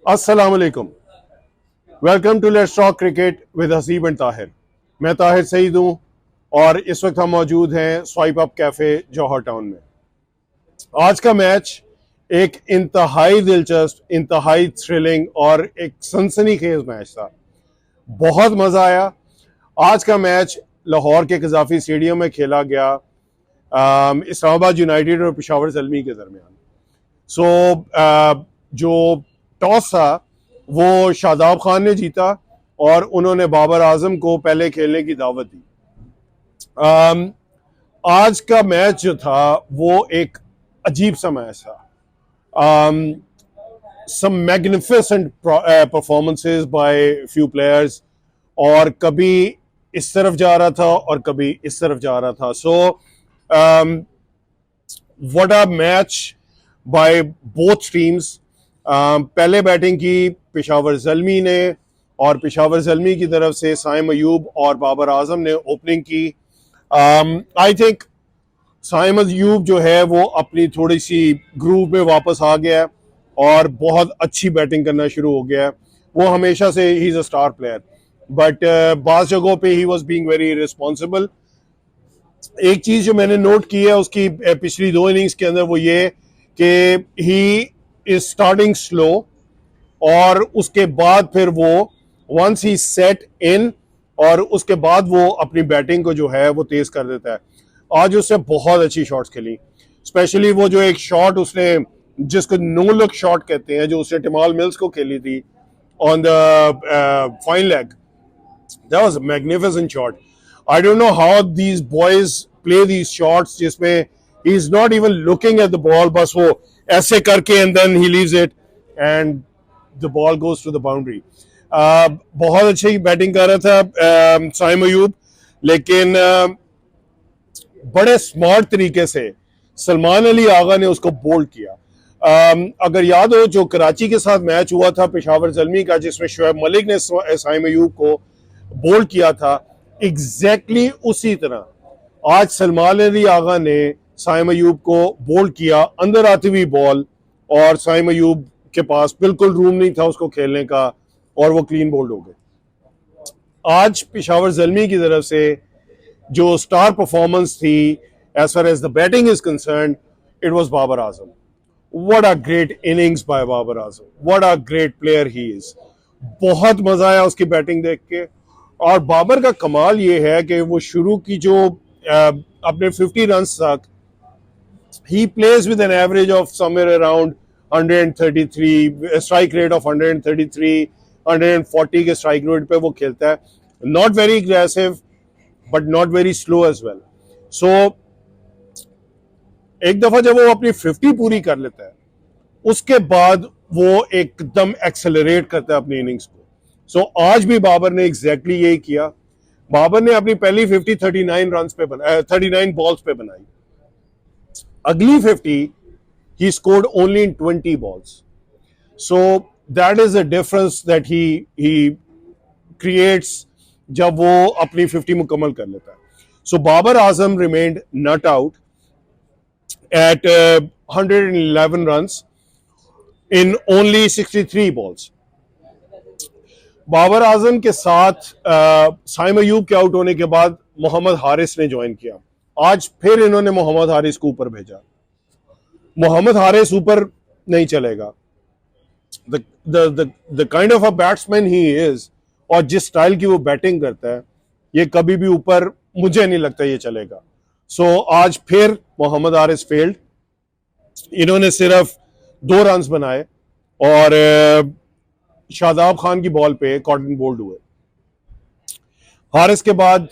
अस्सलाम वालेकुम। Welcome to let's talk cricket with Haseeb and Tahir. मैं ताहिर सईद हूँ और इस वक्त हम मौजूद हैं स्वाइप अप कैफे जौहर टाउन में। आज का मैच एक इंतहाई दिलचस्प, इंतहाई थ्रिलिंग और एक सनसनीखेज मैच था। बहुत मजा आया। आज का मैच लाहौर के कजाफी स्टेडियम में खेला गया इस्लामाबाद यूनाइटेड और पेशावर ज़ल्मी के दरमियान। जो टॉस था वो शादाब खान ने जीता और उन्होंने बाबर आजम को पहले खेलने की दावत दी। आज का मैच जो था वो एक अजीब सा मैच था। Some magnificent performances by few players, और कभी इस तरफ जा रहा था और कभी इस तरफ जा रहा था। What a match by both teams. पहले बैटिंग की पेशावर ज़ल्मी ने और पेशावर ज़ल्मी की तरफ से साइम अयूब और बाबर आजम ने ओपनिंग की। आई थिंक साइम अयूब जो है वो अपनी थोड़ी सी ग्रूव में वापस आ गया है और बहुत अच्छी बैटिंग करना शुरू हो गया है। वो हमेशा से he is a star player, but बाज़ जगहों पे he was being very responsible. एक चीज जो मैंने नोट की है उसकी पिछली दो इनिंग्स के अंदर वो ये कि ही इज स्टार्टिंग स्लो और उसके बाद फिर वो वंस ही सेट इन और उसके बाद वो अपनी बैटिंग को जो है वो तेज कर देता है। आज उसने बहुत अच्छी शॉट्स खेली, स्पेशली वो जो एक शॉट उसने जिसको नो लुक शॉट कहते हैं जो उसने टिमाल मिल्स को खेली थी on the fine leg. That was a magnificent shot. I don't know how these boys play these shots जिसमें he is not even looking at the ball, बस वो ऐसे करके and then he leaves it and the ball goes to the boundary. बहुत अच्छी batting कर रहा था साइम अयूब, लेकिन बड़े स्मार्ट तरीके से सलमान अली आगा ने उसको बोल्ड किया। अगर याद हो जो कराची के साथ मैच हुआ था पेशावर ज़ल्मी का जिसमें शुएब मलिक ने साइम अयूब को बोल्ड किया था, एग्जैक्टली उसी तरह आज सलमान अली आगा ने साइम अयूब को बोल्ड किया अंदर आती हुई बॉल, और साइम अयूब के पास बिल्कुल रूम नहीं था उसको खेलने का और वो क्लीन बोल्ड हो गए। आज पेशावर ज़ल्मी की तरफ से जो स्टार परफॉर्मेंस थी as far as the batting is concerned, it was Babar Azam. What a great innings by Babar Azam, what a great player he is. बहुत मजा आया उसकी बैटिंग देख के। और बाबर का कमाल ये है कि वो शुरू की जो अपने 50 रन तक ही plays with an average of somewhere around 133, strike rate of 133, 140 के स्ट्राइक रेट पे वो खेलता है। Not very aggressive but not very slow as well. So एक दफा जब वो अपनी 50 पूरी कर लेता है उसके बाद वो एकदम एक्सेलरेट करता है अपनी इनिंग्स को। सो आज भी बाबर ने एग्जैक्टली यही किया। बाबर ने अपनी पहली 50 39 रन पे 39 बॉल्स पे बनाई। अगली 50 ही scored only in 20 balls. So that is the difference that he creates जब वो अपनी 50 मुकम्मल कर लेता है। So Babar Azam remained not out at 111 runs in only 63 balls. Babar Azam के साथ साइम अयूब के आउट होने के बाद मोहम्मद हारिस ने ज्वाइन किया। आज फिर इन्होंने मोहम्मद हारिस को ऊपर भेजा। मोहम्मद हारिस ऊपर नहीं चलेगा। The kind of a batsman he is और जिस स्टाइल की वो बैटिंग करता है ये कभी भी ऊपर मुझे नहीं लगता ये चलेगा। सो आज फिर मोहम्मद हारिस फेल्ड। इन्होंने सिर्फ 2 रन बनाए और शादाब खान की बॉल पे कॉटन बोल्ड हुए। हारिस के बाद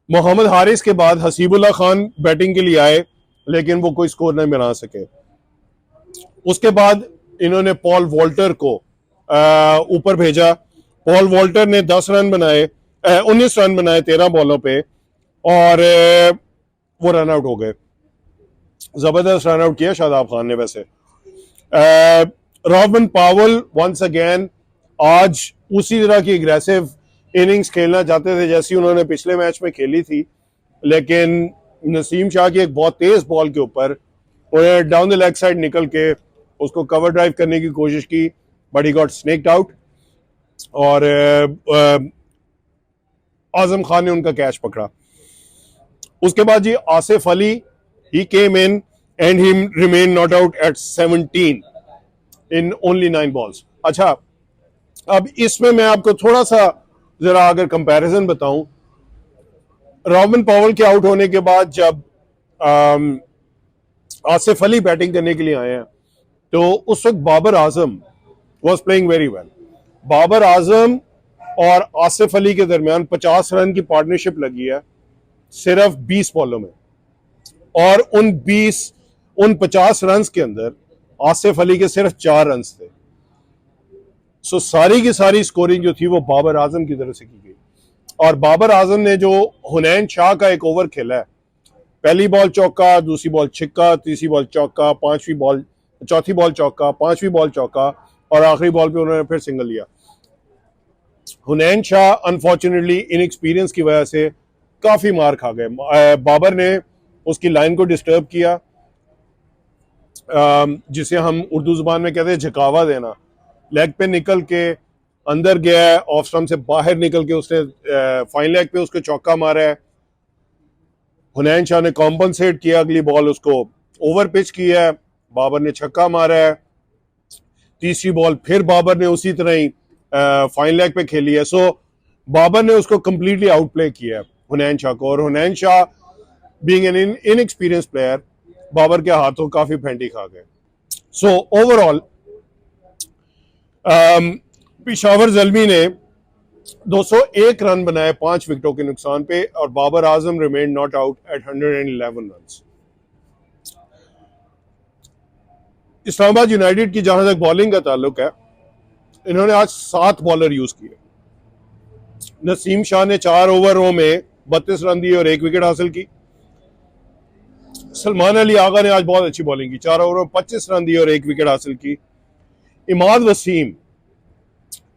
मोहम्मद हारिस के बाद हसीबुल्लाह खान बैटिंग के लिए आए लेकिन वो कोई स्कोर नहीं बना सके। उसके बाद इन्होंने पॉल वॉल्टर को ऊपर भेजा। पॉल वॉल्टर ने 10 रन बनाए, 19 रन बनाए 13 बॉलों पे और वो रन आउट हो गए। जबरदस्त रन आउट किया शादाब खान ने। वैसे रॉबिन पावल वंस अगेन आज उसी तरह की एग्रेसिव इनिंग्स खेलना चाहते थे जैसी उन्होंने पिछले मैच में खेली थी, लेकिन नसीम शाह की एक बहुत तेज बॉल के ऊपर उन्हें डाउन द लेग साइड निकल के उसको कवर ड्राइव करने की कोशिश की, but he got snicked out और आजम खान ने उनका कैच पकड़ा। उसके बाद ji Asif Ali, he came in and he remain not out at 17 in only 9 balls. अच्छा, अब इसमें मैं आपको थोड़ा सा जरा अगर कंपैरिजन बताऊं, रॉबिन पॉवेल के आउट होने के बाद जब आसिफ अली बैटिंग करने के लिए आए हैं तो उस वक्त Babar Azam was playing very well. Babar Azam और आसिफ अली के दरमियान 50 रन की पार्टनरशिप लगी है सिर्फ 20 बॉलों में, और उन 50 रन के अंदर आसिफ अली के सिर्फ 4 रन थे। सो सारी की सारी स्कोरिंग जो थी वो बाबर आजम की तरफ से की गई। और बाबर आजम ने जो हुनैन शाह का एक ओवर खेला है, पहली बॉल चौका, दूसरी बॉल छिक्का, तीसरी बॉल चौका, चौथी बॉल चौका, पांचवी बॉल चौका, और आखिरी बॉल पे उन्होंने फिर सिंगल लिया। हुनैन शाह अनफॉर्चुनेटली इनएक्सपीरियंस की वजह से काफी मार खा गए। बाबर ने उसकी लाइन को डिस्टर्ब किया, जिसे हम उर्दू जुबान में कहते हैं झकावा देना। लेग पे निकल के अंदर गया है, ऑफ स्टंप से बाहर निकल के उसने फाइन लेग पे उसको चौका मारा है। हुनैन शाह ने कॉम्पनसेट किया, अगली बॉल उसको ओवर पिच किया है, बाबर ने छक्का मारा है। तीसरी बॉल फिर बाबर ने उसी तरह ही फाइन लेग पे खेली है। सो बाबर ने उसको कंप्लीटली आउट प्ले किया है हुनैन शाह को, और Hunain Shah being an inexperience player Babar के हाथों काफी फेंटी खा गए। सो ओवरऑल पेशावर ज़ल्मी ने 201 रन बनाए 5 विकेटों के नुकसान पे, और Babar Azam remain not out at 111 run. Islamabad united की जहां तक बॉलिंग का ताल्लुक है, इन्होंने आज 7 बॉलर यूज किए। नसीम शाह ने 4 ओवरों में 32 रन दिए और 1 विकेट हासिल की। सलमान अली आगा ने आज बहुत अच्छी बॉलिंग की, 4 ओवरों में 25 रन दिए और 1 विकेट हासिल की। इमाद वसीम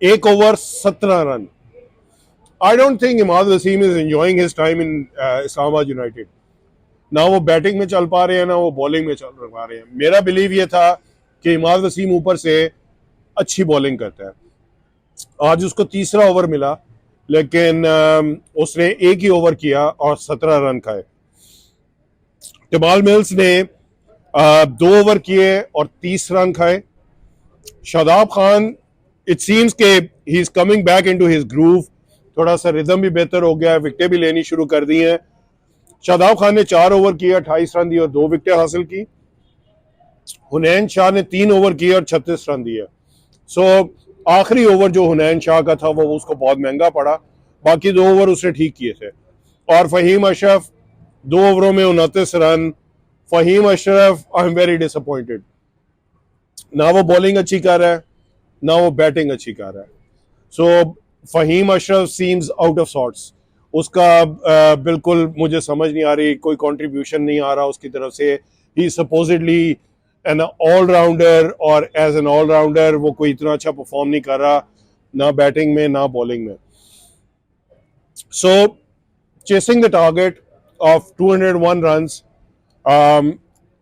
1 ओवर 17 रन। I don't think Imad Wasim is enjoying his time in Islamabad united. ना वो बैटिंग में चल पा रहे हैं, ना वो बॉलिंग में चल पा रहे हैं। मेरा बिलीव ये था कि इमाद वसीम ऊपर से अच्छी बॉलिंग करता है। आज उसको तीसरा ओवर मिला, लेकिन उसने एक ही ओवर किया और 17 रन खाए। टिमाल मिल्स ने 2 ओवर किए और 30 रन खाए। शादाब खान, इट सीम्स के he is coming back into his groove, थोड़ा सा रिदम भी बेहतर हो गया है, विकेटें भी लेनी शुरू कर दी हैं। शादाब खान ने 4 ओवर किए, 28 रन दिए और 2 विकेटें हासिल की। हुनैन शाह ने 3 ओवर किए और 36 रन दिए। सो आखिरी ओवर जो हुनैन शाह का था वो उसको बहुत महंगा पड़ा, बाकी 2 ओवर उसने ठीक किए थे। और फहीम अशरफ 2 ओवरों में 29 रन। Faheem Ashraf, I am very disappointed. ना वो बॉलिंग अच्छी कर रहा है, ना वो बैटिंग अच्छी कर रहा है। So Faheem Ashraf seems out of sorts. उसका बिल्कुल मुझे समझ नहीं आ रही, कोई कंट्रीब्यूशन नहीं आ रहा उसकी तरफ से। ही सपोजिटली एन ऑलराउंडर, और एज एन ऑलराउंडर वो कोई इतना अच्छा परफॉर्म नहीं कर रहा, ना बैटिंग में ना बॉलिंग में। So chasing the target of 201 runs,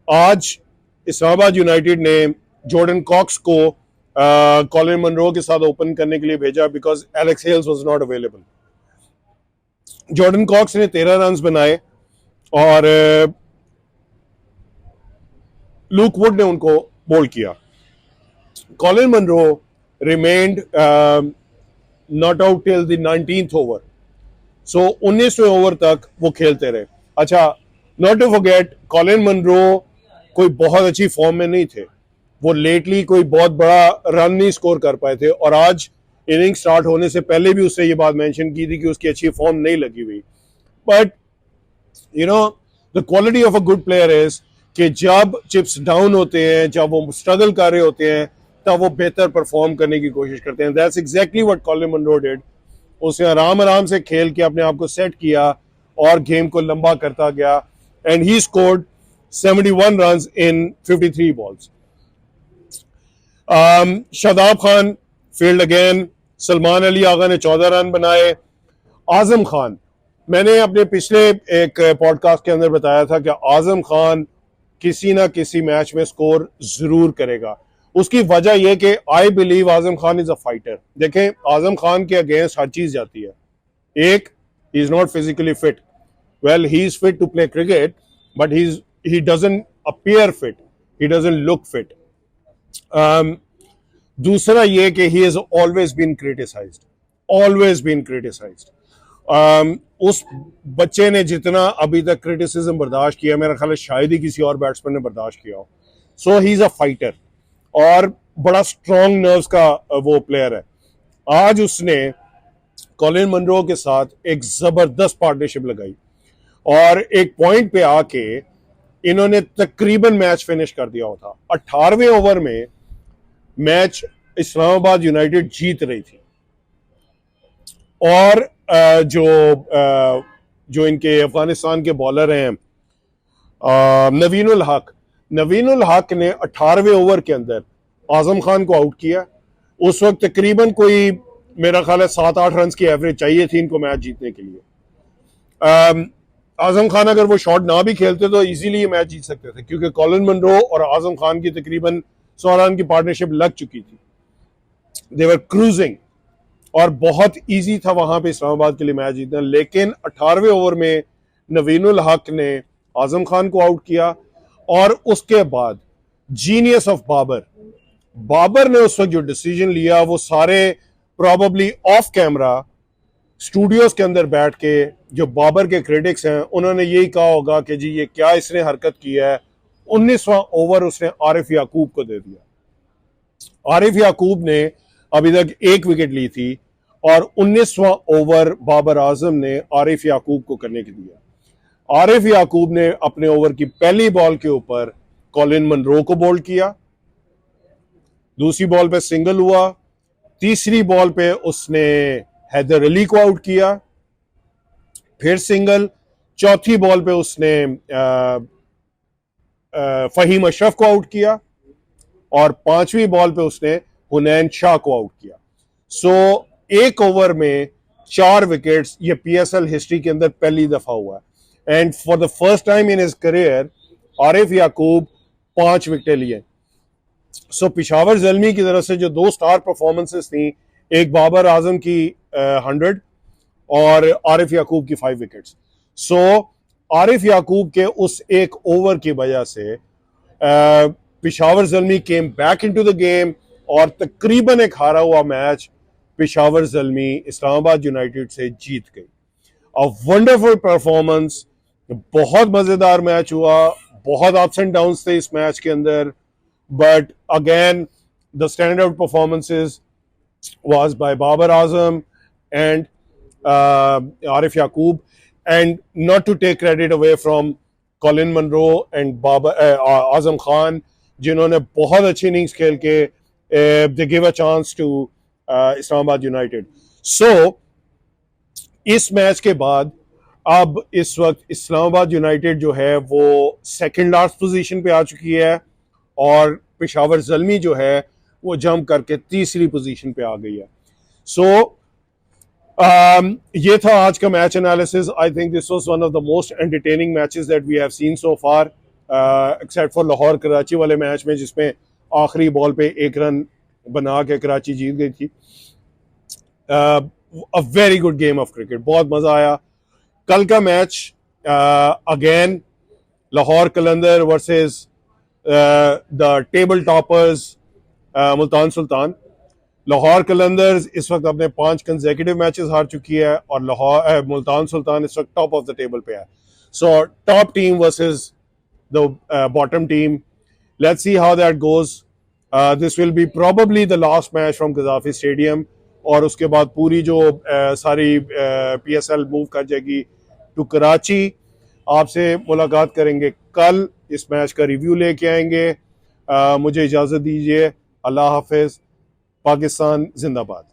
आज इस्लामाबाद यूनाइटेड ने जॉर्डन कॉक्स को कॉलिन मनरो के साथ ओपन करने के लिए भेजा, because Alex Hales was not available. Jordan Cox ने 13 रन बनाए और लूक वुड ने उनको बोल्ड किया। Colin Munro remained not out till the 19th over. So 19वें ओवर तक वो खेलते रहे। अच्छा, not to forget, Colin Munro कोई बहुत अच्छी फॉर्म में नहीं थे। वो लेटली कोई बहुत बड़ा रन नहीं स्कोर कर पाए थे, और आज इनिंग स्टार्ट होने से पहले भी उसने ये बात मेंशन की थी कि उसकी अच्छी फॉर्म नहीं लगी हुई। But you know, the quality of a good player is कि जब चिप्स डाउन होते हैं, जब वो स्ट्रगल कर रहे होते हैं, तब वो बेहतर परफॉर्म करने की कोशिश करते हैं। That's exactly what Colin Munro did. उसने आराम आराम से खेल के अपने आप को सेट किया और गेम को लंबा करता गया, and he scored 71 runs in 53 balls. Shadab Khan field again. Salman Ali Agha ने 14 रन बनाए। आजम खान, मैंने अपने पिछले एक पॉडकास्ट के अंदर बताया था कि आजम खान किसी ना किसी मैच में स्कोर जरूर करेगा। उसकी वजह यह कि I believe Azam Khan is a fighter. देखें, आजम खान के अगेंस्ट हर चीज जाती है। एक, he is not physically fit, well he is fit to play cricket, but he doesn't appear fit, he doesn't look fit. दूसरा ये कि he has always been criticised, always been criticised. उस बच्चे ने जितना अभी तक क्रिटिसिज्म बर्दाश्त किया, मेरा ख्याल है शायद ही किसी और बैट्समैन ने बर्दाश्त किया हो। सो ही इज अ फाइटर और बड़ा स्ट्रॉन्ग नर्व्स का वो प्लेयर है। आज उसने कॉलिन मनरो के साथ एक जबरदस्त पार्टनरशिप लगाई और एक पॉइंट पे आके इन्होंने तकरीबन मैच फिनिश कर दिया था। 18वें ओवर में मैच इस्लामाबाद यूनाइटेड जीत रही थी और जो इनके अफगानिस्तान के बॉलर हैं नवीनुल हक ने 18वें ओवर के अंदर आजम खान को आउट किया। उस वक्त तकरीबन कोई मेरा ख्याल है 7-8 रन की एवरेज चाहिए थी इनको मैच जीतने के लिए। आजम खान अगर वो शॉट ना भी खेलते तो इजीली ये मैच जीत सकते थे, क्योंकि कॉलिन मनरो और आजम खान की तकरीबन 100 रन की पार्टनरशिप लग चुकी थी। दे वर क्रूजिंग और बहुत इजी था वहां पे इस्लामाबाद के लिए मैच जीतना। लेकिन 18वें ओवर में नवीनुल हक ने आजम खान को आउट किया और उसके बाद जीनियस ऑफ बाबर ने उस वक्त जो डिसीजन लिया वो सारे प्रॉबली ऑफ कैमरा स्टूडियोज के अंदर बैठ के जो बाबर के क्रिटिक्स हैं उन्होंने यही कहा होगा कि जी ये क्या इसने हरकत किया है। 19वां ओवर उसने आरिफ याकूब को दे दिया। आरिफ याकूब ने अभी तक 1 विकेट ली थी और 19वां ओवर बाबर आजम ने आरिफ याकूब को करने के दिया। आरिफ याकूब ने अपने ओवर की पहली बॉल के ऊपर कॉलिन मनरो को बोल्ड किया, दूसरी बॉल पे सिंगल हुआ, तीसरी बॉल पे उसने हैदर अली को आउट किया, फिर सिंगल, चौथी बॉल पे उसने फहीम अशरफ को आउट किया और 5वीं बॉल पे उसने हुनैन शाह को आउट किया। सो एक ओवर में 4 विकेट्स, ये पीएसएल हिस्ट्री के अंदर पहली दफा हुआ है। And for the first time in his career Arif Yaqoob 5 विकेटें लिए। सो पिशावर ज़ल्मी की तरफ से जो 2 स्टार परफॉर्मेंसेस थी, एक बाबर आजम की 100 और आरिफ याकूब की 5 विकेट्स। सो आरिफ याकूब के उस एक ओवर की वजह से Peshawar Zalmi came back into the game और तकरीबन एक हारा हुआ मैच पिशावर ज़ल्मी इस्लामाबाद यूनाइटेड से जीत गई। अ वंडरफुल परफॉर्मेंस, बहुत मजेदार मैच हुआ, बहुत अप्स एंड डाउन्स थे इस मैच के अंदर, but again the standout performances was by Babar Azam and Arif Yaqub, and not to take credit away from Colin Munro and Azam Khan जिन्होंने बहुत अच्छी इनिंग्स खेल के they give a chance to Islamabad United. So इस match के बाद अब इस वक्त इस्लामाबाद यूनाइटेड जो है वो सेकंड लास्ट पोजीशन पे आ चुकी है और पेशावर ज़ल्मी जो है वो जंप करके तीसरी पोजीशन पे आ गई है। सो ये था आज का match analysis. I think this was one of the most entertaining matches that we have seen so far, except for Lahore Karachi वाले मैच में जिसमें आखिरी बॉल पे 1 रन बना के कराची जीत गई थी। A very good game of cricket, बहुत मजा आया। कल का match again Lahore Qalandar versus the table toppers Multan Sultan. Lahore Qalandars इस वक्त अपने 5 कंसेक्यूटिव मैचेस हार चुकी है और लाहौर मुल्तान सुल्तान इस वक्त टॉप ऑफ द टेबल पे है। So top team versus the bottom team, let's see how that goes. This will be probably the last match from Gaddafi stadium और उसके बाद पूरी जो सारी पीएसएल मूव कर जाएगी टू कराची। आपसे मुलाकात करेंगे कल, इस मैच का रिव्यू लेके आएंगे। मुझे इजाज़त दीजिए। अल्लाह हाफिज़। पाकिस्तान जिंदाबाद।